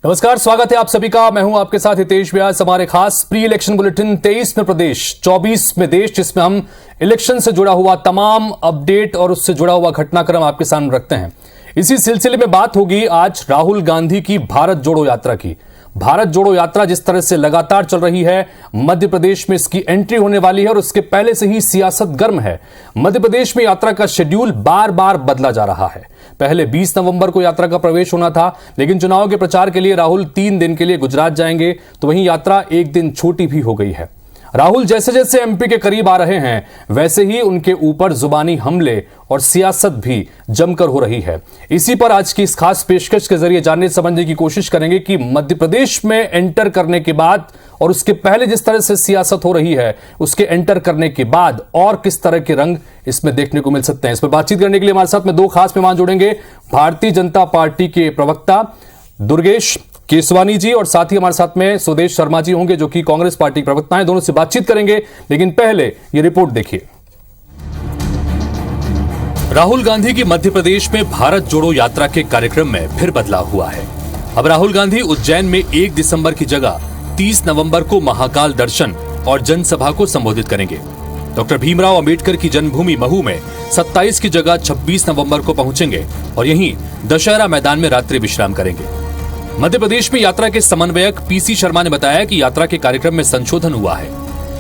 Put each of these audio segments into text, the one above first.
नमस्कार, स्वागत है आप सभी का। मैं हूं आपके साथ हितेश व्यास। हमारे खास प्री इलेक्शन बुलेटिन 23 में प्रदेश, 24 में देश, जिसमें हम इलेक्शन से जुड़ा हुआ तमाम अपडेट और उससे जुड़ा हुआ घटनाक्रम आपके सामने रखते हैं। इसी सिलसिले में बात होगी आज राहुल गांधी की भारत जोड़ो यात्रा की। भारत जोड़ो यात्रा जिस तरह से लगातार चल रही है, मध्य प्रदेश में इसकी एंट्री होने वाली है और उसके पहले से ही सियासत गर्म है। मध्य प्रदेश में यात्रा का शेड्यूल बार बार बदला जा रहा है। पहले 20 नवंबर को यात्रा का प्रवेश होना था, लेकिन चुनाव के प्रचार के लिए राहुल 3 दिन के लिए गुजरात जाएंगे, तो वहीं यात्रा एक दिन छोटी भी हो गई है। राहुल जैसे जैसे एमपी के करीब आ रहे हैं, वैसे ही उनके ऊपर जुबानी हमले और सियासत भी जमकर हो रही है। इसी पर आज की इस खास पेशकश के जरिए जानने समझने की कोशिश करेंगे कि मध्य प्रदेश में एंटर करने के बाद और उसके पहले जिस तरह से सियासत हो रही है, उसके एंटर करने के बाद और किस तरह के रंग इसमें देखने को मिल सकते हैं। इस पर बातचीत करने के लिए हमारे साथ में 2 खास मेहमान जुड़ेंगे। भारतीय जनता पार्टी के प्रवक्ता दुर्गेश केसवानी जी और साथ ही हमारे साथ में सुदेश शर्मा जी होंगे, जो कि कांग्रेस पार्टी प्रवक्ता हैं। दोनों से बातचीत करेंगे, लेकिन पहले ये रिपोर्ट देखिए। राहुल गांधी की मध्य प्रदेश में भारत जोड़ो यात्रा के कार्यक्रम में फिर बदलाव हुआ है। अब राहुल गांधी उज्जैन में 1 दिसंबर की जगह 30 नवंबर को महाकाल दर्शन और जनसभा को संबोधित करेंगे। डॉक्टर भीमराव अंबेडकर की जन्मभूमि महू में 27 की जगह 26 नवंबर को पहुंचेंगे और यहीं दशहरा मैदान में रात्रि विश्राम करेंगे। मध्य प्रदेश में यात्रा के समन्वयक पीसी शर्मा ने बताया कि यात्रा के कार्यक्रम में संशोधन हुआ है।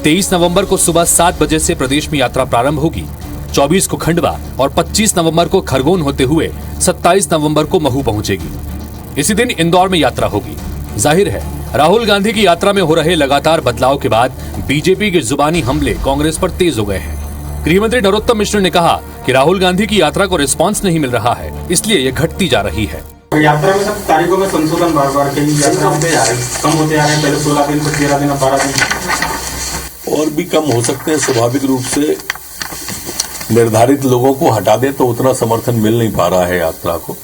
23 नवंबर को सुबह 7 बजे से प्रदेश में यात्रा प्रारंभ होगी। 24 को खंडवा और 25 नवंबर को खरगोन होते हुए 27 नवंबर को महू पहुंचेगी। इसी दिन इंदौर में यात्रा होगी। जाहिर है, राहुल गांधी की यात्रा में हो रहे लगातार बदलाव के बाद बीजेपी के जुबानी हमले कांग्रेस पर तेज हो गए हैं। गृहमंत्री नरोत्तम मिश्र ने कहा कि राहुल गांधी की यात्रा को रिस्पॉन्स नहीं मिल रहा है, इसलिए ये घटती जा रही है। यात्रा में सब तारीखों में संशोधन बार-बार कई यात्रा होते जा रहे हैं, कम होते जा रहे हैं। पहले 16 दिन, फिर 13 दिन, 12 दिन और भी कम हो सकते हैं। स्वाभाविक रूप से निर्धारित लोगों को हटा दे तो उतना समर्थन मिल नहीं पा रहा है यात्रा को,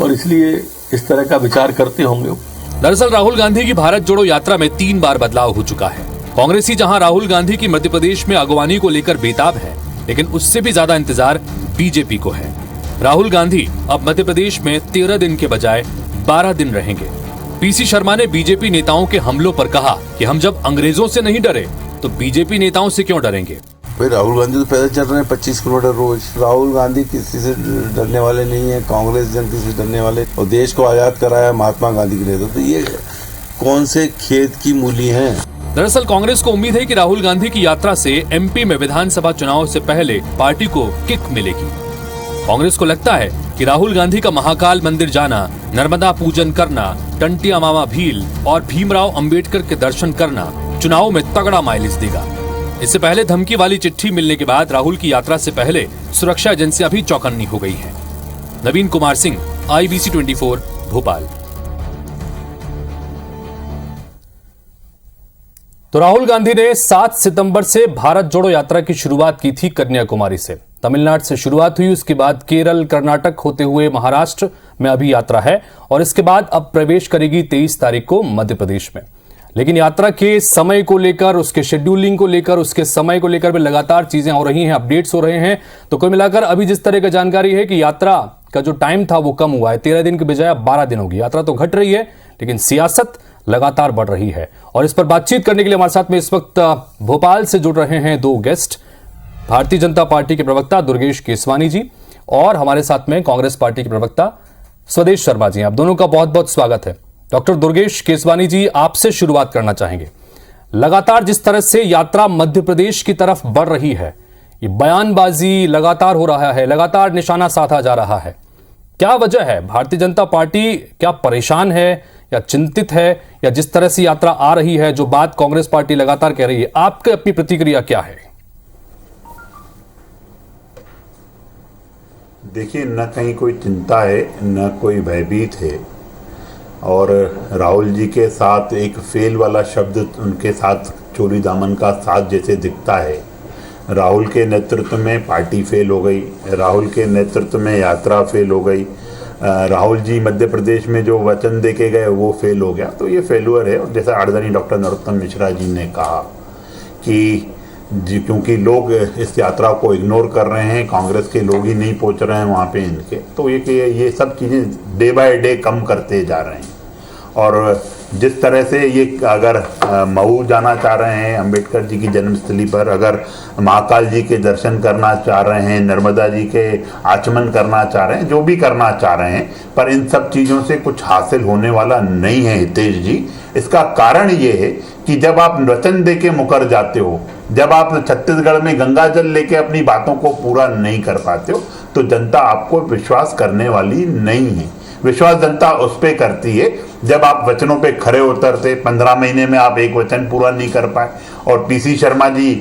और इसलिए इस तरह का विचार करते होंगे। दरअसल राहुल गांधी की भारत जोड़ो यात्रा में 3 बार बदलाव हो चुका है। कांग्रेसी जहां राहुल गांधी की मध्य प्रदेश में अगवानी को लेकर बेताब है, लेकिन उससे भी ज्यादा इंतजार बीजेपी को है। राहुल गांधी अब मध्य प्रदेश में 13 दिन के बजाय 12 दिन रहेंगे। पीसी शर्मा ने बीजेपी नेताओं के हमलों पर कहा कि हम जब अंग्रेजों से नहीं डरे तो बीजेपी नेताओं से क्यों डरेंगे। भाई राहुल गांधी तो पैदल चल रहे हैं 25 किलोमीटर रोज। राहुल गांधी किसी से डरने वाले नहीं है, कांग्रेस जनता से डरने वाले, और देश को आजाद कराया महात्मा गांधी के नेतृत्व। तो ये कौन से खेत की मूली है। दरअसल कांग्रेस को उम्मीद है कि राहुल गांधी की यात्रा से एमपी में विधानसभा चुनाव से पहले पार्टी को किक मिलेगी। कांग्रेस को लगता है कि राहुल गांधी का महाकाल मंदिर जाना, नर्मदा पूजन करना, टंटिया मामा भील और भीमराव अंबेडकर के दर्शन करना चुनाव में तगड़ा माइलेज देगा। इससे पहले धमकी वाली चिट्ठी मिलने के बाद राहुल की यात्रा से पहले सुरक्षा एजेंसियां भी चौकन्नी हो गई हैं। नवीन कुमार सिंह, IBC 24, भोपाल। तो राहुल गांधी ने 7 सितंबर से भारत जोड़ो यात्रा की शुरुआत की थी कन्याकुमारी से। तमिलनाडु से शुरुआत हुई, उसके बाद केरल, कर्नाटक होते हुए महाराष्ट्र में अभी यात्रा है और इसके बाद अब प्रवेश करेगी 23 तारीख को मध्य प्रदेश में। लेकिन यात्रा के समय को लेकर, उसके शेड्यूलिंग को लेकर, उसके समय को लेकर भी लगातार चीजें हो रही हैं, अपडेट्स हो रहे हैं। तो कुल मिलाकर अभी जिस तरह की जानकारी है कि यात्रा का जो टाइम था वो कम हुआ है, 13 दिन के बजाय 12 दिन होगी। यात्रा तो घट रही है, लेकिन सियासत लगातार बढ़ रही है। और इस पर बातचीत करने के लिए हमारे साथ में इस वक्त भोपाल से जुड़ रहे हैं 2 गेस्ट, भारतीय जनता पार्टी के प्रवक्ता दुर्गेश केसवानी जी और हमारे साथ में कांग्रेस पार्टी के प्रवक्ता सुदेश शर्मा जी। आप दोनों का बहुत बहुत स्वागत है। डॉक्टर दुर्गेश केसवानी जी, आपसे शुरुआत करना चाहेंगे। लगातार जिस तरह से यात्रा मध्य प्रदेश की तरफ बढ़ रही है, ये बयानबाजी लगातार हो रहा है, लगातार निशाना साधा जा रहा है, क्या वजह है? भारतीय जनता पार्टी क्या परेशान है या चिंतित है, या जिस तरह से यात्रा आ रही है, जो बात कांग्रेस पार्टी लगातार कह रही है, आपकी अपनी प्रतिक्रिया क्या है? देखिए, न कहीं कोई चिंता है, न कोई भयभीत है, और राहुल जी के साथ एक फेल वाला शब्द उनके साथ चोरी दामन का साथ जैसे दिखता है। राहुल के नेतृत्व में पार्टी फेल हो गई, राहुल के नेतृत्व में यात्रा फेल हो गई, राहुल जी मध्य प्रदेश में जो वचन दे के गए वो फेल हो गया। तो ये फेलुअर है। और जैसा आदरणीय डॉक्टर नरोत्तम मिश्रा जी ने कहा कि क्योंकि लोग इस यात्रा को इग्नोर कर रहे हैं, कांग्रेस के लोग ही नहीं पहुंच रहे हैं वहाँ पे इनके, तो ये सब चीज़ें डे बाय डे कम करते जा रहे हैं। और जिस तरह से ये अगर मऊ जाना चाह रहे हैं अंबेडकर जी की जन्मस्थली पर, अगर महाकाल जी के दर्शन करना चाह रहे हैं, नर्मदा जी के आचमन करना चाह रहे हैं, जो भी करना चाह रहे हैं, पर इन सब चीज़ों से कुछ हासिल होने वाला नहीं है हितेश जी। इसका कारण ये है कि जब आप वचन दे के मुकर जाते हो, जब आप छत्तीसगढ़ में गंगा जल लेके अपनी बातों को पूरा नहीं कर पाते हो, तो जनता आपको विश्वास करने वाली नहीं है। विश्वास जनता उस पे करती है जब आप वचनों पे खरे उतरते। 15 महीने में आप एक वचन पूरा नहीं कर पाए। और पीसी शर्मा जी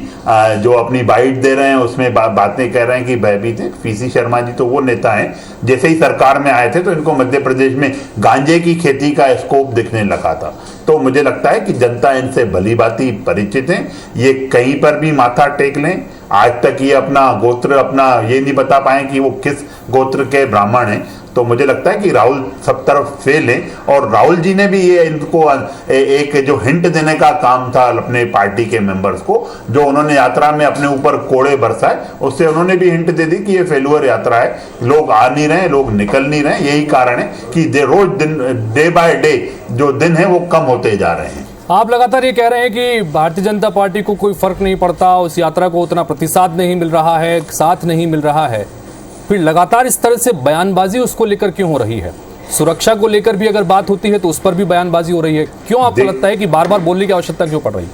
जो अपनी बाइट दे रहे हैं उसमें बातें कह रहे हैं कि भयभीत है। पीसी शर्मा जी तो वो नेता हैं, जैसे ही सरकार में आए थे तो इनको मध्य प्रदेश में गांजे की खेती का स्कोप दिखने लगा था। तो मुझे लगता है कि जनता इनसे भली भांति परिचित है। ये कहीं पर भी माथा टेक लें, आज तक ये अपना गोत्र अपना ये नहीं बता पाए कि वो किस गोत्र के ब्राह्मण हैं। तो मुझे लगता है कि राहुल सब तरफ फेल है। और राहुल जी ने भी ये इनको एक जो हिंट देने का काम था अपने पार्टी के मेंबर्स को, जो उन्होंने यात्रा में अपने ऊपर कोड़े बरसाए, उससे उन्होंने भी हिंट दे दी कि ये फेलुअर यात्रा है, लोग आ नहीं रहे, लोग निकल नहीं रहे। यही कारण है कि रोज दिन डे बाय डे जो दिन है वो कम होते जा रहे हैं। आप लगातार ये कह रहे हैं कि भारतीय जनता पार्टी को कोई फर्क नहीं पड़ता, उस यात्रा को उतना प्रतिसाद नहीं मिल रहा है, साथ नहीं मिल रहा है, फिर लगातार इस तरह से बयानबाजी उसको लेकर क्यों हो रही है? सुरक्षा को लेकर भी अगर बात होती है तो उस पर भी बयानबाजी हो रही है। क्यों आपको लगता है कि बार बार बोलने की आवश्यकता क्यों पड़ रही है?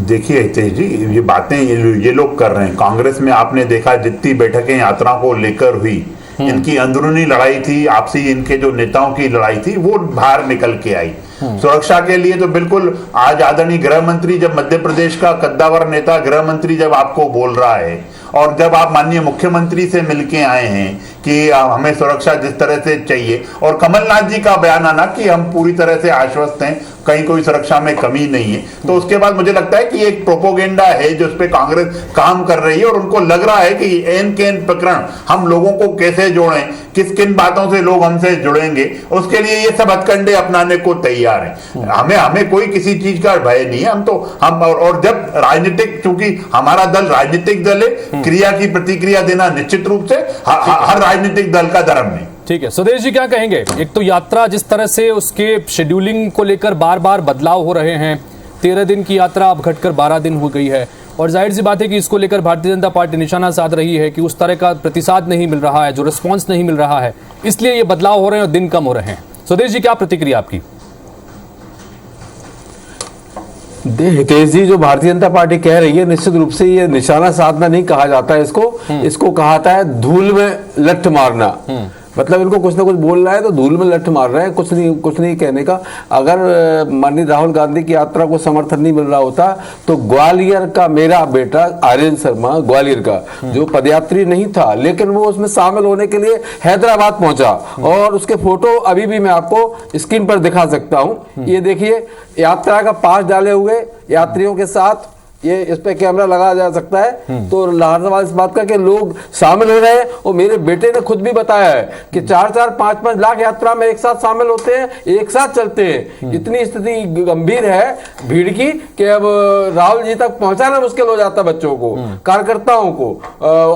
देखिए हितेश जी, ये बातें ये लोग कर रहे हैं। कांग्रेस में आपने देखा जितनी बैठकें यात्रा को लेकर हुई, इनकी अंदरूनी लड़ाई थी, आपसी इनके जो नेताओं की लड़ाई थी वो बाहर निकल के आई। सुरक्षा के लिए तो बिल्कुल आज आदरणीय गृह मंत्री, जब मध्य प्रदेश का कद्दावर नेता गृह मंत्री जब आपको बोल रहा है और जब आप माननीय मुख्यमंत्री से मिलके आए हैं कि हमें सुरक्षा जिस तरह से चाहिए, और कमलनाथ जी का बयान आना कि हम पूरी तरह से आश्वस्त हैं, कहीं कोई सुरक्षा में कमी नहीं है, तो उसके बाद मुझे लगता है कि एक प्रोपोगेंडा है जो उस पर कांग्रेस काम कर रही है। और उनको लग रहा है कि एन के एन प्रकरण हम लोगों को कैसे जोड़ें, किस किन बातों से लोग हमसे जुड़ेंगे, उसके लिए ये सब हथकंडे अपनाने को तैयार हैं। हमें कोई किसी चीज का भय नहीं है। हम और जब राजनीतिक, चूंकि हमारा दल राजनीतिक दल है, क्रिया की प्रतिक्रिया देना निश्चित रूप से हर राजनीतिक दल का धर्म है। ठीक है, सुदेश जी क्या कहेंगे? एक तो यात्रा जिस तरह से उसके शेड्यूलिंग को लेकर बार बार बदलाव हो रहे हैं, 13 दिन की यात्रा अब घटकर 12 दिन हो गई है, और जाहिर सी बात है कि इसको लेकर भारतीय जनता पार्टी निशाना साध रही है कि उस तरह का प्रतिसाद नहीं मिल रहा है, जो रिस्पॉन्स नहीं मिल रहा है, इसलिए ये बदलाव हो रहे हैं और दिन कम हो रहे हैं। सुदेश जी क्या प्रतिक्रिया आपकी? हितेश जी, जो भारतीय जनता पार्टी कह रही है, निश्चित रूप से ये निशाना साधना नहीं कहा जाता है इसको कहा जाता है धूल में लठ मारना। मतलब इनको कुछ ना कुछ बोल रहा है तो धूल में लठ मार रहे हैं, कुछ नहीं कहने का। अगर माननीय राहुल गांधी की यात्रा को समर्थन नहीं मिल रहा होता तो ग्वालियर का मेरा बेटा आर्यन शर्मा, ग्वालियर का, जो पदयात्री नहीं था लेकिन वो उसमें शामिल होने के लिए हैदराबाद पहुंचा, और उसके फोटो अभी भी मैं आपको स्क्रीन पर दिखा सकता हूं। ये देखिए, यात्रा का पास डाले हुए यात्रियों के साथ, ये इस पे कैमरा लगाया जा सकता है। तो लाजवाब इस बात का कि लोग शामिल हो रहे हैं। और मेरे बेटे ने खुद भी बताया है कि 4-4, 5-5 लाख यात्रा में एक साथ शामिल होते हैं, एक साथ चलते हैं। इतनी स्थिति गंभीर है भीड़ की कि अब राहुल जी तक पहुंचाना मुश्किल हो जाता, बच्चों को, कार्यकर्ताओं को,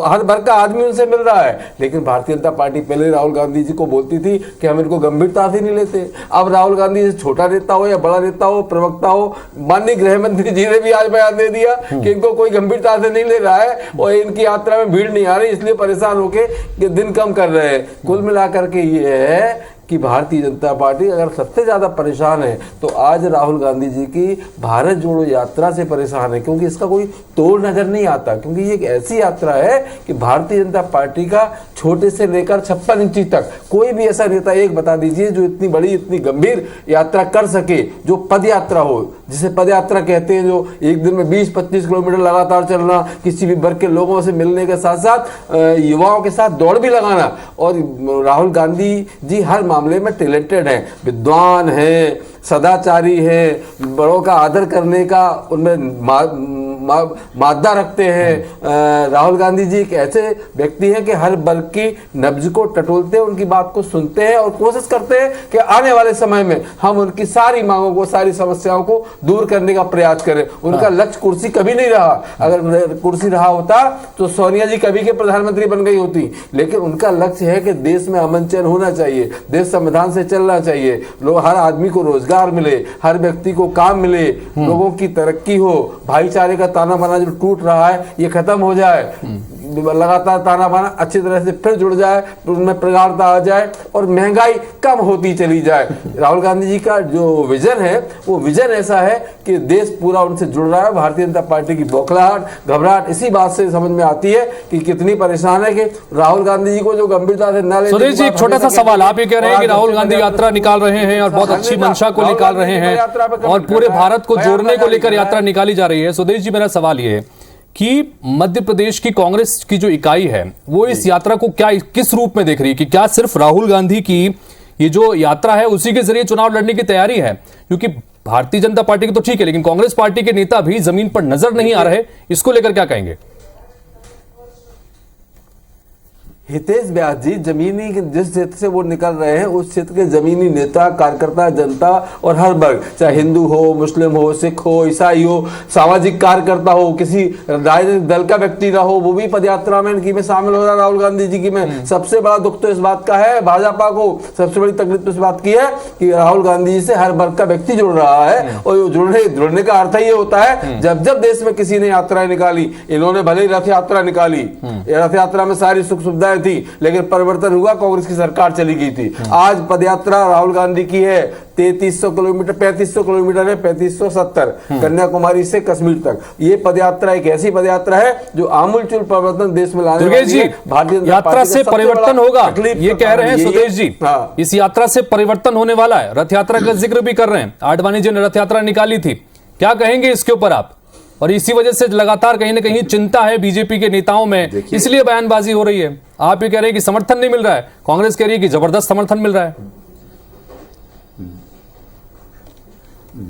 हर भर का आदमी उनसे मिल रहा है। लेकिन भारतीय जनता पार्टी पहले राहुल गांधी जी को बोलती थी कि हम इनको गंभीरता से नहीं लेते। अब राहुल गांधी छोटा नेता हो या बड़ा नेता हो, प्रवक्ता हो, माननीय गृह मंत्री जी ने भी आज बयान दे दिया कि इनको कोई गंभीरता से नहीं ले रहा है और इनकी यात्रा में भीड़ नहीं आ रही, इसलिए परेशान होके दिन कम कर रहे हैं। कुल मिलाकर के ये है कि भारतीय जनता पार्टी अगर सबसे ज्यादा परेशान है तो आज राहुल गांधी जी की भारत जोड़ो यात्रा से परेशान है, क्योंकि इसका कोई तोड़ नजर नहीं आता। क्योंकि ये एक ऐसी यात्रा है कि भारतीय जनता पार्टी का छोटे से लेकर 56 इंची तक कोई भी ऐसा नेता एक बता दीजिए जो इतनी बड़ी, इतनी गंभीर यात्रा कर सके, जो पद यात्रा हो, जिसे पद यात्रा कहते हैं, जो एक दिन में 20-25 किलोमीटर लगातार चलना, किसी भी वर्ग के लोगों से मिलने के साथ साथ युवाओं के साथ दौड़ भी लगाना। और राहुल गांधी जी हर मामले में टैलेंटेड हैं, विद्वान हैं, सदाचारी हैं, बड़ों का आदर करने का उनमें मादा रखते हैं। राहुल गांधी जी एक ऐसे व्यक्ति हैं कि हर वर्ग की नब्ज को टटोलते हैं, उनकी बात को सुनते हैं और कोशिश करते हैं कि आने वाले समय में हम उनकी सारी मांगों को, सारी समस्याओं को दूर करने का प्रयास करें। उनका लक्ष्य कुर्सी कभी नहीं रहा। अगर कुर्सी रहा होता तो सोनिया जी कभी के प्रधानमंत्री बन गई होती, लेकिन उनका लक्ष्य है कि देश में अमन चैन होना चाहिए, देश संविधान से चलना चाहिए, हर आदमी को रोजगार मिले, हर व्यक्ति को काम मिले, लोगों की तरक्की हो, भाईचारे का ताना बाना जो टूट रहा है ये खत्म हो जाए, लगातार ताना बाना अच्छी तरह से फिर जुड़ जाए, उनमें प्रगाढ़ता आ जाए और महंगाई कम होती चली जाए। राहुल गांधी जी का जो विजन है वो विजन ऐसा है कि देश पूरा उनसे जुड़ रहा है। भारतीय जनता पार्टी की बौखलाहट, घबराहट इसी बात से समझ में आती है कि कितनी परेशान है कि राहुल गांधी जी को जो गंभीरता से न ले। सुरेश जी, एक छोटा सा सवाल, आप ये कह रहे हैं कि राहुल गांधी यात्रा निकाल रहे हैं और बहुत अच्छी मंशा को निकाल रहे हैं और पूरे भारत को जोड़ने को लेकर यात्रा निकाली जा रही है। सुरेश जी, मेरा सवाल ये है कि मध्य प्रदेश की कांग्रेस की जो इकाई है वो इस यात्रा को क्या, किस रूप में देख रही है कि क्या सिर्फ राहुल गांधी की ये जो यात्रा है उसी के जरिए चुनाव लड़ने की तैयारी है? क्योंकि भारतीय जनता पार्टी की तो ठीक है, लेकिन कांग्रेस पार्टी के नेता भी जमीन पर नजर नहीं आ रहे, इसको लेकर क्या कहेंगे? हितेश व्यास जी जमीनी जिस क्षेत्र से वो निकल रहे हैं उस क्षेत्र के जमीनी नेता, कार्यकर्ता, जनता और हर वर्ग, चाहे हिंदू हो, मुस्लिम हो, सिख हो, ईसाई हो, सामाजिक कार्यकर्ता हो, किसी राजनीतिक दल का व्यक्ति ना हो, वो भी पदयात्रा में इनकी में शामिल हो रहा है राहुल गांधी जी की में। सबसे बड़ा दुख तो इस बात का है, भाजपा को सबसे बड़ी तकलीफ तो इस बात की है कि राहुल गांधी जी से हर वर्ग का व्यक्ति जुड़ रहा है। और जुड़ने का अर्थ ये होता है जब जब देश में किसी ने यात्रा निकाली, इन्होंने भले ही रथ यात्रा निकाली, रथ यात्रा में सारी सुख सुविधाएं थी, लेकिन परिवर्तन हुआ, कांग्रेस की सरकार चली गई थी। आज पदयात्रा राहुल गांधी की है 3300 किलोमीटर, 3500 किलोमीटर है, 3570 कन्याकुमारी से कश्मीर तक। ये पदयात्रा एक ऐसी पदयात्रा है जो आमूलचूल परिवर्तन देश में लाने वाली है। भारतीय यात्रा से परिवर्तन होगा ये कह रहे हैं सुदेश जी। इस यात्रा से परिवर्तन होने वाला है, रथ यात्रा का जिक्र भी कर रहे हैं, आडवाणी जी ने रथ यात्रा निकाली थी, क्या कहेंगे इसके ऊपर आप? और इसी वजह से लगातार कहीं ना कहीं चिंता है बीजेपी के नेताओं में, इसलिए बयानबाजी हो रही है। आप ये कह रहे हैं कि समर्थन नहीं मिल रहा है, कांग्रेस कह रही है कि जबरदस्त समर्थन मिल रहा है।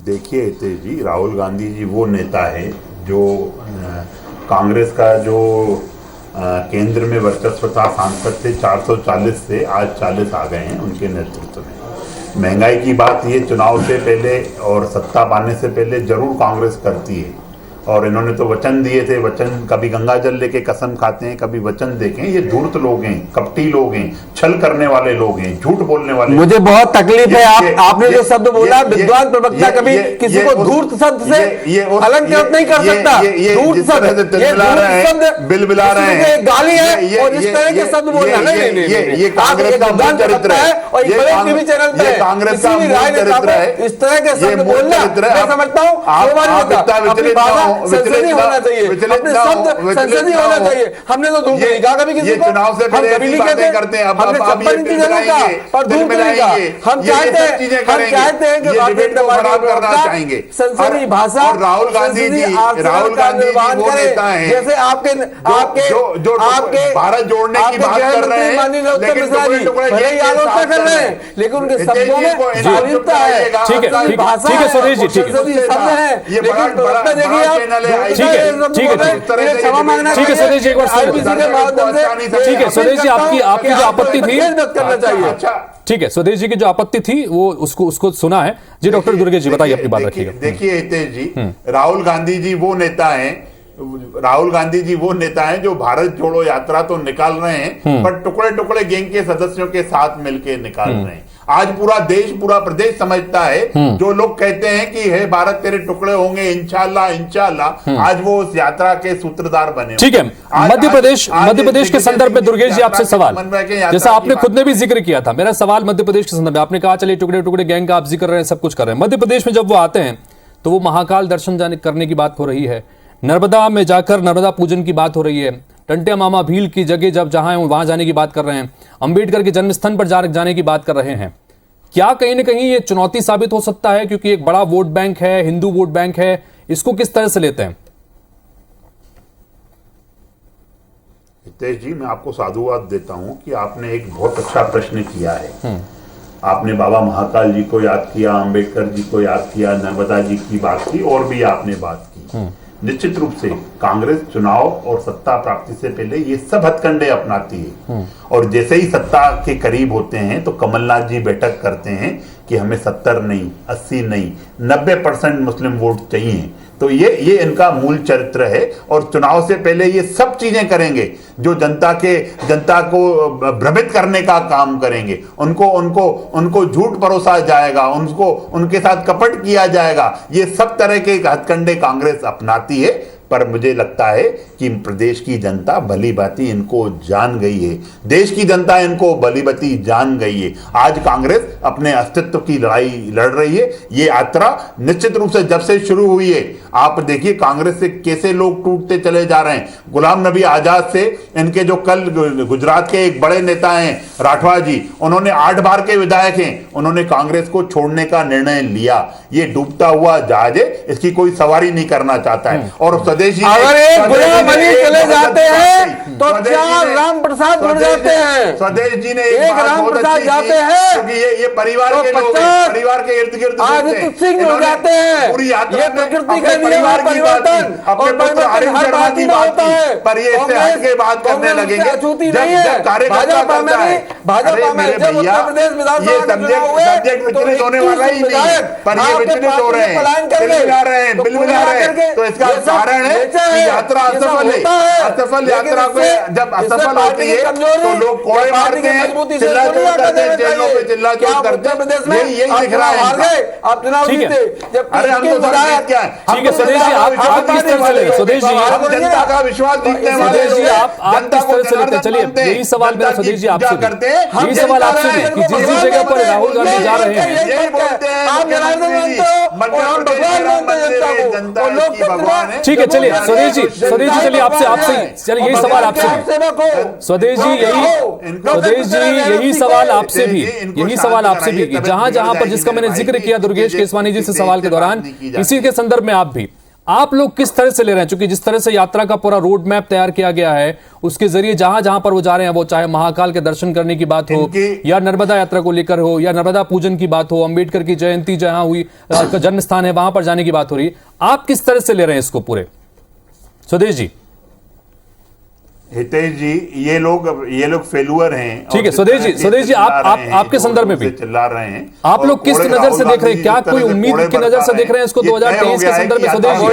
देखिए हितेश जी, राहुल गांधी जी वो नेता है जो कांग्रेस का जो केंद्र में वर्चस्व था, सांसद थे 440 से आज 40 आ गए हैं उनके नेतृत्व में। महंगाई की बात ये चुनाव से पहले और सत्ता पाने से पहले जरूर कांग्रेस करती है और इन्होंने तो वचन दिए थे, वचन कभी गंगा जल लेके कसम खाते हैं, कभी वचन देखें। ये धूर्त लोग हैं, कपटी लोग हैं, छल करने वाले लोग हैं, झूठ बोलने वाले। मुझे बहुत तकलीफ है आपने जो शब्द बोला, विद्वान प्रवक्ता कभी किसी को धूर्त शब्द से अलंकृत नहीं कर सकता। धूर्त शब्द बिलबिला रहे हैं, गाली है और इस तरह के शब्द बोलना ये कांग्रेस का चरित्र है और ये कांग्रेस का चरित्र है। इस तरह के शब्द बोलना मैं समझता हूँ संसदीय होना चाहिए, अपने शब्द संसदीय होना चाहिए। हमने तो धूप नहीं कहा कभी किसी को, चुनाव से पहले कभी नहीं कहते, हमने 56 चीजें नहीं कहा पर धूप नहीं कहा। हम चाहते हैं कि भारतीय जनता पार्टी संसदीय भाषा और राहुल गांधी जी वो नेता हैं जैसे आपके भारत जोड़ने की बात कर रहे हैं, आलोचना कर रहे हैं, लेकिन उनके शब्दों में शालीनता है। ठीक है सुरेश जी, ठीक है, शब्द है, लेकिन प्रवक्ता देखिए आप ठीक है सुरेश जी, एक बार ठीक है सुरेश जी, आपकी जो आपत्ति थी करना चाहिए। ठीक है सुदेश जी की जो आपत्ति थी वो उसको सुना है जी। डॉक्टर दुर्गे जी बताइए, अपनी बात रखिएगा। देखिए हितेश जी, राहुल गांधी जी वो नेता हैं जो भारत जोड़ो यात्रा तो निकाल रहे हैं पर टुकड़े टुकड़े गैंग के सदस्यों के साथ मिलकर निकाल रहे हैं। आज पूरा देश, पूरा प्रदेश समझता है जो लोग कहते हैं कि हे भारत तेरे टुकड़े होंगे इंशाल्लाह इंशाल्लाह, आज वो उस यात्रा के सूत्रधार बने। ठीक है, मध्य प्रदेश के संदर्भ में दुर्गेश जी आपसे सवाल, जैसा आपने खुद ने भी जिक्र किया था, मेरा सवाल मध्य प्रदेश के संदर्भ में, आपने कहा चलिए टुकड़े टुकड़े गैंग का आप जिक्र कर रहे हैं, सब कुछ कर रहे हैं। मध्य प्रदेश में जब वो आते हैं तो वो महाकाल दर्शन करने की बात हो रही है, नर्मदा में जाकर नर्मदा पूजन की बात हो रही है, टंटिया मामा भील की जगह जब जहां है वहां जाने की बात कर रहे हैं, अंबेडकर के जन्मस्थान पर जाने की बात कर रहे हैं। क्या कहीं ना कहीं ये चुनौती साबित हो सकता है, क्योंकि एक बड़ा वोट बैंक है, हिंदू वोट बैंक है, इसको किस तरह से लेते हैं? हितेश जी, मैं आपको साधुवाद देता हूं कि आपने एक बहुत अच्छा प्रश्न किया है। आपने बाबा महाकाल जी को याद किया, अंबेडकर जी को याद किया, नर्मदा जी की बात की, और भी आपने बात की। निश्चित रूप से कांग्रेस चुनाव और सत्ता प्राप्ति से पहले ये सब हथकंडे अपनाती है, और जैसे ही सत्ता के करीब होते हैं तो कमलनाथ जी बैठक करते हैं कि हमें 70 नहीं, 80 नहीं, 90% मुस्लिम वोट चाहिए। तो ये इनका मूल चरित्र है, और चुनाव से पहले ये सब चीजें करेंगे जो जनता को भ्रमित करने का काम करेंगे। उनको झूठ परोसा जाएगा, उनके साथ कपट किया जाएगा। ये सब तरह के हथकंडे कांग्रेस अपनाती है, पर मुझे लगता है कि प्रदेश की जनता भलीभांति इनको जान गई है, देश की जनता इनको भलीभांति जान गई है। आज कांग्रेस अपने अस्तित्व की लड़ाई लड़ रही है। ये यात्रा निश्चित रूप से जब से शुरू हुई है, आप देखिए कांग्रेस से कैसे लोग टूटते चले जा रहे हैं। गुलाम नबी आजाद से इनके जो कल गुजरात के एक बड़े नेता हैं राठवा जी, उन्होंने 8 बार के विधायक हैं, उन्होंने कांग्रेस को छोड़ने का निर्णय लिया। ये डूबता हुआ जहाज है, इसकी कोई सवारी नहीं करना चाहता है। और अगर एक गुलाम अली चले जाते हैं तो 4 राम प्रसाद जुड़ जाते हैं। स्वदेश जी ने एक राम प्रसाद जाते हैं, क्योंकि ये परिवार के लोग हैं, परिवार के इर्द गिर्द आदित्य सिंह जुड़ जाते हैं। पूरी यात्रा ये प्रकृति का नियम है, परिवर्तन और परिवर्तन हर पार्टी में होता है, पर ये इससे हट के बात करने लगेंगे। जब कार्यकर्ता करता है, अरे मेरे भैया ये सब्जेक्ट विचलित होने वाला ही नहीं है, पर ये विचलित हो रहे हैं, बिल मिला रहे हैं। तो इसका कारण है कि यात्रा असफल है। असफल यात्रा पे जब असफल होती है तो लोग कोड़े मारते हैं, चिल्ला चोट करते हैं, जेलों पे चिल्ला चोट करते हैं। यही दिख रहा है। आप चुनाव जीते, अरे हम तो विधायक क्या है। ठीक है स्वदेश जी, आप किस तरह से ले, स्वदेश जी हम जनता का विश्वास जीतने वाले लोग हैं। आप किस तरह से लेते हैं? चलिए यही सवाल मेरा स्वदेश जी आपसे भी, यही सवाल आपसे भी कि जिस जिस जगह पर राहुल गांधी जा रहे हैं, यही बोलते हैं आप जनार्दन मानते हो और हम भगवान मानते हैं जनता को, लोग भगवान है। ठीक है चलिए स्वदेश जी चलिए आपसे चलिए यही सवाल आपसे भी, स्वदेश जी यही सवाल आपसे भी, यही सवाल आपसे भी कि जहां जहां पर जिसका मैंने जिक्र किया दुर्गेश केसवानी जी से सवाल के दौरान, इसी के संदर्भ में आप भी, आप लोग किस तरह से ले रहे हैं? क्योंकि जिस तरह से यात्रा का पूरा रोड मैप तैयार किया गया है, उसके जरिए जहां जहां पर वो जा रहे हैं, वो चाहे महाकाल के दर्शन करने की बात हो या नर्मदा यात्रा को लेकर हो या नर्मदा पूजन की बात हो, अंबेडकर की जयंती जहां हुई, जन्म स्थान है वहां पर जाने की बात हो रही, आप किस तरह से ले रहे हैं इसको पूरे? स्वदेश जी, हितेश जी, ये लोग फेलुअर हैं। ठीक है स्वदेश जी आपके संदर्भ में भी चिल्ला रहे हैं। आप लोग किस नजर से देख रहे हैं? क्या कोई उम्मीद की नजर से देख रहे हैं इसको 2023 के संदर्भ में? स्वदेश जी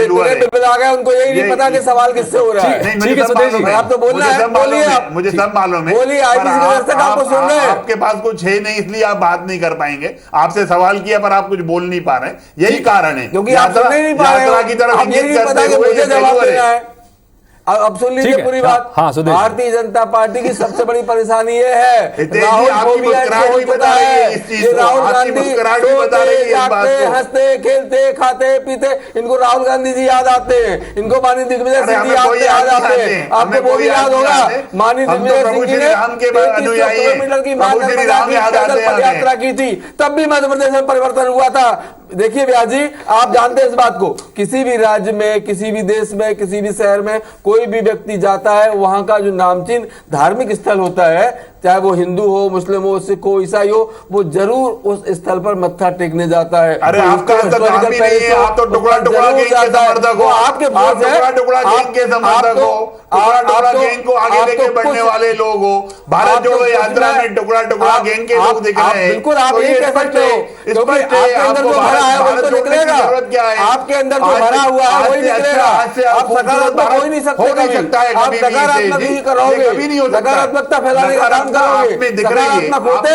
उनको यही नहीं पता कि सवाल किससे हो रहा है। ठीक है स्वदेश जी, आप तो बोलना है, बोलिए आप, मुझे सब मालूम है, बोलिए। आपको सुन रहे हैं, आपके पास कुछ है नहीं, इसलिए आप बात नहीं कर पाएंगे। आपसे सवाल किया पर आप कुछ बोल नहीं पा रहे, यही कारण है। क्योंकि यात्रा की तरफ इंगित करते हुए जवाब देना है। अब सुन लीजिए पूरी बात। भारतीय जनता पार्टी की सबसे बड़ी परेशानी ये है, राहुल गांधी हंसते खेलते खाते पीते, इनको राहुल गांधी जी याद आते हैं, इनको माननीय दिग्विजय सिंह जी याद आते हैं। आपको वो भी याद होगा, माननीय दिग्विजय सिंह जी ने 300 किलोमीटर की यात्रा की थी, तब भी मध्य प्रदेश में परिवर्तन हुआ था। देखिए व्यास जी, आप जानते हैं इस बात को, किसी भी राज्य में, किसी भी देश में, किसी भी शहर में कोई भी व्यक्ति जाता है, वहां का जो नामचीन धार्मिक स्थल होता है, चाहे वो हिंदू हो, मुस्लिम हो, सिख हो, ईसाई हो, वो जरूर उस स्थल पर मत्था टेकने जाता है। अरे आपका तो काम ही नहीं है, आप तो टुकड़ा टुकड़ा गैंग के समर्थक हो, आपके टुकड़ा टुकड़ा गैंग के समर्थक हो, टुकड़ा टुकड़ा गैंग को आगे लेके बढ़ने वाले लोग हो। भारत जोड़ो यात्रा में टुकड़ा टुकड़ा गैंग के लोग दिख रहे हैं। बिल्कुल आप ये कह सकते हो, क्योंकि आपके अंदर जो भरा है वो तो निकलेगा, आपके अंदर जो भरा हुआ है वही निकलेगा। आप सकारात्मक हो ही नहीं सकते, आप सकारात्मक ही करोगे, सकारात्मकता फैलाने का काम करोगे, सकारात्मक होते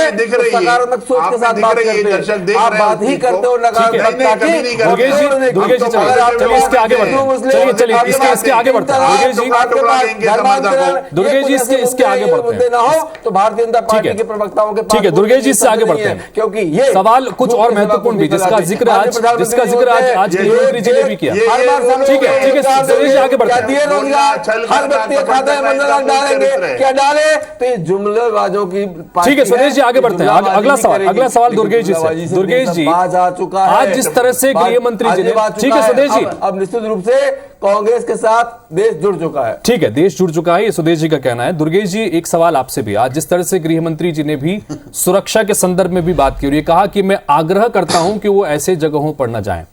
सकारात्मक सोच के साथ बात करते हैं, आप बात ही करते हो नकारात्मकता की। दुर्गेश जी चलिए इसके आगे बढ़ते, चलिए इसके आगे बढ़ते हैं। दुर्गेश जी इसके आगे बढ़ते हैं ना हो तो भारतीय जनता पार्टी के प्रवक्ताओं के ठीक है दुर्गेश जी इससे आगे बढ़ते हैं, क्योंकि ये सवाल कुछ और महत्वपूर्ण भी जिसका जिक्र आज मुख्यमंत्री जी ने भी किया। ठीक है सुदेश जी आगे बढ़ते हैं। रोजगार हर व्यक्ति के खाते में 15 लाख डालेंगे, क्या डाले? तो ये जुमलेबाजों की ठीक है सुदेश जी आगे बढ़ते हैं। अगला सवाल दुर्गेश जी से। दुर्गेश जी, आ चुका है आज जिस तरह से गृह मंत्री जी ने, ठीक है सुदेश जी, अब निश्चित रूप से कांग्रेस के साथ देश जुड़ चुका है। ठीक है, देश जुड़ चुका है, ये सुदेश जी का कहना है। दुर्गेश जी, एक सवाल आपसे भी। आज जिस तरह से गृह मंत्री जी ने भी सुरक्षा के संदर्भ में भी बात की और ये कहा कि मैं आग्रह करता हूं कि वो ऐसे जगहों पर न जाएं।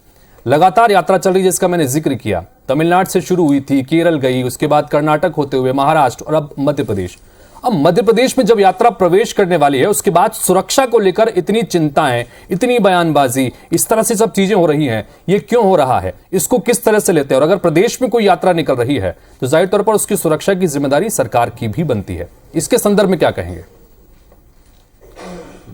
लगातार यात्रा चल रही है जिसका मैंने जिक्र किया। तमिलनाडु से शुरू हुई थी, केरल गई, उसके बाद कर्नाटक होते हुए महाराष्ट्र और अब मध्य प्रदेश। अब मध्य प्रदेश में जब यात्रा प्रवेश करने वाली है उसके बाद सुरक्षा को लेकर इतनी चिंताएं, इतनी बयानबाजी, इस तरह से सब चीजें हो रही हैं, ये क्यों हो रहा है? इसको किस तरह से लेते हैं? और अगर प्रदेश में कोई यात्रा निकल रही है तो जाहिर तौर पर उसकी सुरक्षा की जिम्मेदारी सरकार की भी बनती है। इसके संदर्भ में क्या कहेंगे?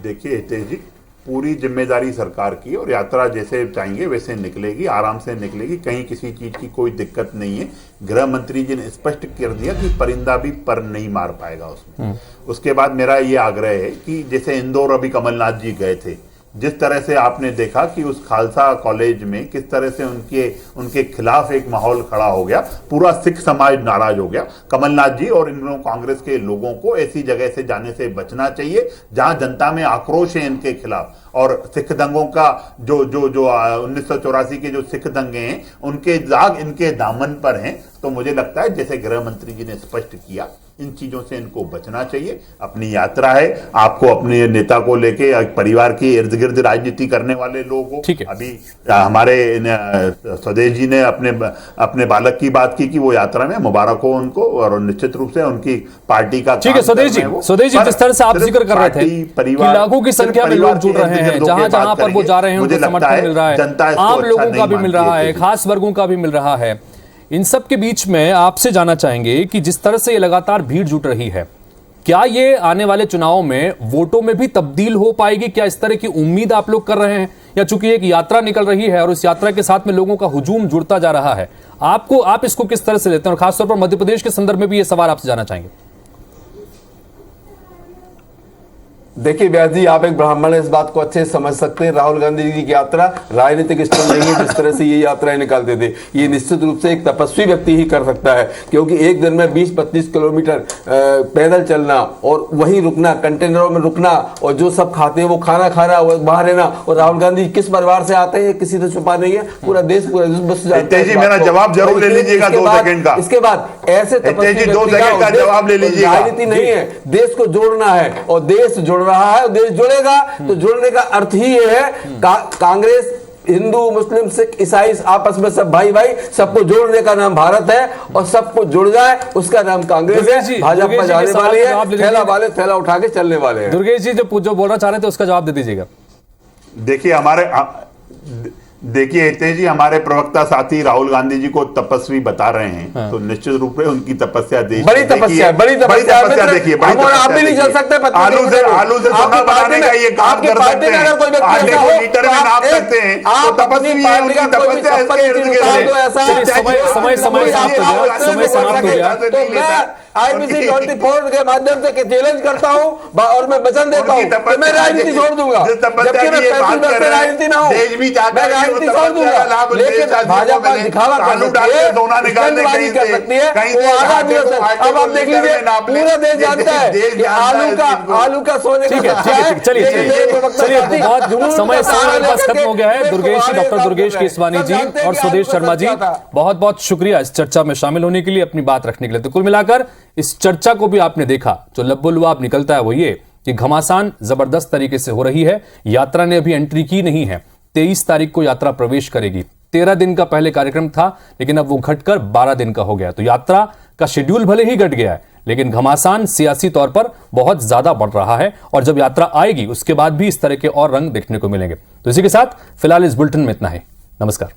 देखिए हितेश जी, पूरी जिम्मेदारी सरकार की, और यात्रा जैसे चाहेंगे वैसे निकलेगी, आराम से निकलेगी, कहीं किसी चीज की कोई दिक्कत नहीं है। गृह मंत्री जी ने स्पष्ट कर दिया कि परिंदा भी पर नहीं मार पाएगा उसमें। उसके बाद मेरा ये आग्रह है कि जैसे इंदौर अभी कमलनाथ जी गए थे, जिस तरह से आपने देखा कि उस खालसा कॉलेज में किस तरह से उनके खिलाफ एक माहौल खड़ा हो गया, पूरा सिख समाज नाराज हो गया। कमलनाथ जी और इन कांग्रेस के लोगों को ऐसी जगह से जाने से बचना चाहिए जहां जनता में आक्रोश है इनके खिलाफ। और सिख दंगों का जो 1984 के जो सिख दंगे हैं उनके दाग इनके दामन पर हैं। तो मुझे लगता है जैसे गृह मंत्री जी ने स्पष्ट किया, इन चीजों से इनको बचना चाहिए। अपनी यात्रा है, आपको अपने नेता को लेके परिवार के इर्द गिर्द राजनीति करने वाले लोग हो। अभी हमारे स्वदेश जी ने अपने बालक की बात की कि वो यात्रा में, मुबारक हो उनको, और निश्चित रूप से उनकी पार्टी का। ठीक है स्वदेश जी, जिस तरह से आप जिक्र कर रहे थे कि लाखों की संख्या में लोग जुड़ रहे हैं, जहां जहां पर वो जा रहे हैं उनको समर्थन मिल रहा है, आम लोगों का भी मिल रहा है, खास वर्गों का भी मिल रहा है। इन सब के बीच में आपसे जानना चाहेंगे कि जिस तरह से ये लगातार भीड़ जुट रही है, क्या ये आने वाले चुनावों में वोटों में भी तब्दील हो पाएगी? क्या इस तरह की उम्मीद आप लोग कर रहे हैं? या चूंकि एक यात्रा निकल रही है और उस यात्रा के साथ में लोगों का हुजूम जुड़ता जा रहा है, आप इसको किस तरह से लेते हैं? और खासतौर पर मध्य प्रदेश के संदर्भ में भी ये सवाल आपसे जानना चाहेंगे। देखिए व्यास जी, आप एक ब्राह्मण इस बात को अच्छे से समझ सकते हैं। राहुल गांधी जी की यात्रा राजनीतिक स्थल नहीं है जिस तरह से ये यात्राएं निकालते थे। ये निश्चित रूप से एक तपस्वी व्यक्ति ही कर सकता है, क्योंकि एक दिन में 20-25 किलोमीटर पैदल चलना और वहीं रुकना, कंटेनरों में रुकना, और जो सब खाते हैं वो खाना खाना, वो बाहर रहना। और राहुल गांधी किस परिवार से आते हैं किसी से छुपा नहीं है, पूरा देश बस जानता है। मेरा जवाब जरूर ले लीजिएगा 2 सेकंड का। इसके बाद ऐसे तपस्वी 2 सेकंड का जवाब ले लीजिएगा। राजनीति नहीं है, देश को जोड़ना है, और देश जोड़ रहा है, देश जुड़ेगा। तो जुड़ने का अर्थ ही ये है, कांग्रेस, हिंदू, मुस्लिम, सिख, ईसाई आपस में सब भाई भाई, सबको जोड़ने का नाम भारत है, और सबको जुड़ जाए उसका नाम कांग्रेस है। भाजपा जाने वाली है, थैला वाले थैला उठा के चलने वाले हैं। दुर्गेश जी जो बोलना चाह रहे थे उसका जवाब दे दीजिएगा। देखिए हितेश जी, हमारे प्रवक्ता साथी राहुल गांधी जी को तपस्वी बता रहे हैं, तो निश्चित रूप से उनकी तपस्या देखिए, बड़ी तपस्या देखिए। आप भी नहीं चल सकते, आलू से सोना बनाने का ये काम कर सकते हैं, आटे को लीटर में नाप सकते हैं, तो तपस्वी है, उनकी तपस्या समय समाप्त हो गया। IBC 24 के माध्यम से चैलेंज करता हूं और मैं वचन देता हूं कि मैं राजनीति छोड़ दूंगा, जबकि मैं 35 वर्ष से राजनीति ना हो, मैं राजनीति छोड़ दूंगा। लेकिन भाजपा दिखावा कर सकती है, स्टंटबाजी कर सकती है, वो आजादी हो सकती है। अब आप देख लीजिए, पूरा देश जानता है कि आलू का सोने का। चलिए बहुत समय बस खत्म हो गया है। दुर्गेश, डॉक्टर दुर्गेश केसवानी जी और सुदेश शर्मा जी, बहुत बहुत शुक्रिया इस चर्चा में शामिल होने के लिए, अपनी बात रखने के लिए। तो कुल मिलाकर इस चर्चा को भी आपने देखा, जो लब्बो-लुआब निकलता है वो ये कि घमासान जबरदस्त तरीके से हो रही है। यात्रा ने अभी एंट्री की नहीं है, 23 तारीख को यात्रा प्रवेश करेगी। 13 दिन का पहले कार्यक्रम था, लेकिन अब वो घटकर 12 दिन का हो गया। तो यात्रा का शेड्यूल भले ही घट गया है, लेकिन घमासान सियासी तौर पर बहुत ज्यादा बढ़ रहा है, और जब यात्रा आएगी उसके बाद भी इस तरह के और रंग देखने को मिलेंगे। तो इसी के साथ फिलहाल इस बुलेटिन में इतना ही। नमस्कार।